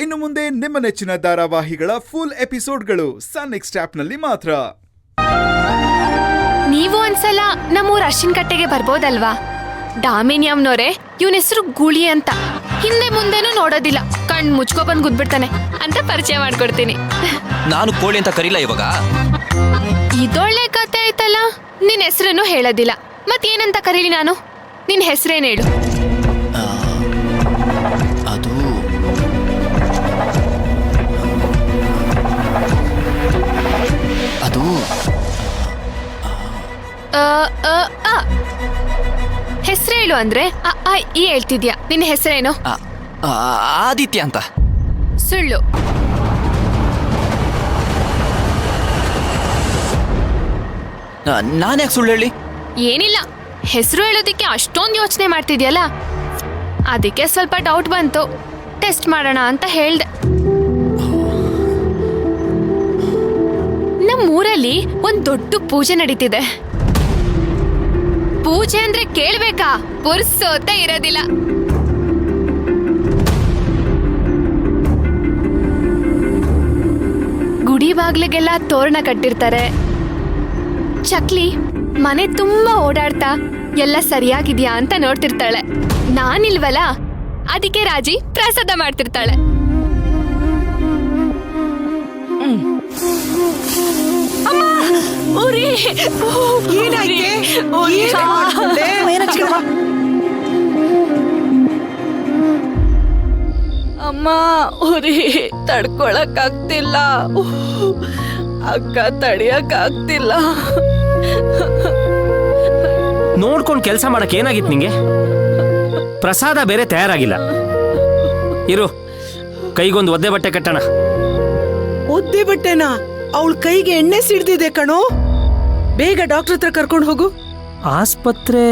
ಇನ್ನು ಮುಂದೆ ನಿಮ್ಮ ನೆಚ್ಚಿನ ಧಾರಾವಾಹಿಗಳ ಫುಲ್ ಎಪಿಸೋಡ್ಗಳು ಸನ್ ನೆಕ್ಸ್ಟ್ ಆಪ್ನಲ್ಲಿ ಮಾತ್ರ. ನೀವು ಒಂದ್ಸಲ ನಮ್ಮೂರ್ ಅರ್ಶಿನ್ ಕಟ್ಟೆಗೆ ಬರ್ಬೋದಲ್ವಾ? ಡಾಮಿನಿಯಂನವರೇ, ಇವನ ಹೆಸರು ಗುಳಿ ಅಂತ. ಹಿಂದೆ ಮುಂದೆನೂ ನೋಡೋದಿಲ್ಲ, ಕಣ್ ಮುಚ್ಕೊ ಬಂದ್ ಗುದ್ಬಿಡ್ತಾನೆ ಅಂತ ಪರಿಚಯ ಮಾಡ್ಕೊಡ್ತೀನಿ. ನಾನು ಕೋಳಿ ಅಂತ ಕರೀಲ ಇವಾಗ. ಇದೊಳ್ಳೆ ಕತೆ ಆಯ್ತಲ್ಲ. ನಿನ್ ಹೆಸರನ್ನು ಹೇಳೋದಿಲ್ಲ, ಮತ್ತೇನಂತ ಕರೀಲಿ ನಾನು? ನಿನ್ ಹೆಸರೇನು ಹೇಳು? ಅದು ಅದು ಹೆಸರು ಹೇಳು ಅಂದ್ರೆ ಈ ಹೇಳ್ತಿದ್ಯಾ. ನಿನ್ನ ಹೆಸರೇನು? ಆದಿತ್ಯ ಅಂತ. ಸುಳ್ಳು. ನಾನ್ಯಾಕೆ ಸುಳ್ಳು ಹೇಳಿ? ಏನಿಲ್ಲ, ಹೆಸರು ಹೇಳೋದಿಕ್ಕೆ ಅಷ್ಟೊಂದು ಯೋಚನೆ ಮಾಡ್ತಿದ್ಯಲ್ಲ, ಅದಕ್ಕೆ ಸ್ವಲ್ಪ ಡೌಟ್ ಬಂತು, ಟೆಸ್ಟ್ ಮಾಡೋಣ ಅಂತ ಹೇಳ್ದೆ. ನಮ್ಮೂರಲ್ಲಿ ಒಂದ್ ದೊಡ್ಡ ಪೂಜೆ ನಡೀತಿದೆ. ಪೂಜೆ ಅಂದ್ರೆ ಕೇಳ್ಬೇಕಾ? ಪುರ್ಸೋತ ಇರೋದಿಲ್ಲ. ಗುಡಿ ಬಾಗ್ಲಿಗೆಲ್ಲ ತೋರಣ ಕಟ್ಟಿರ್ತಾರೆ. ಚಕ್ಲಿ ಮನೆ ತುಂಬಾ ಓಡಾಡ್ತಾ ಎಲ್ಲ ಸರಿಯಾಗಿದ್ಯಾ ಅಂತ ನೋಡ್ತಿರ್ತಾಳೆ. ನಾನಿಲ್ವಲ್ಲ, ಅದಕ್ಕೆ ರಾಜಿ ಪ್ರಸಾದ ಮಾಡ್ತಿರ್ತಾಳೆ. ಅಮ್ಮ ಉರಿ ತಡ್ಕೊಳಕ್ ಆಗ್ತಿಲ್ಲ, ಅಕ್ಕ ತಡಿಯಕ್ ಆಗ್ತಿಲ್ಲ. ನೋಡ್ಕೊಂಡ್ ಕೆಲ್ಸ ಮಾಡಕ್ ಏನಾಗಿತ್ತು ನಿಂಗೆ? ಪ್ರಸಾದ ಬೇರೆ ತಯಾರಾಗಿಲ್ಲ. ಇರು, ಕೈಗೊಂದು ಒದ್ದೆ ಬಟ್ಟೆ ಕಟ್ಟಣ. ಒದ್ದೆ ಬಟ್ಟೆನಾ? ಅವಳ ಕೈಗೆ ಎಣ್ಣೆ ಸಿಡ್ದಿದೆ ಕಣೋ. ಬೇಗ ಡಾಕ್ಟರ್ ಹತ್ರ ಕರ್ಕೊಂಡು ಹೋಗು. ಆಸ್ಪತ್ರೆ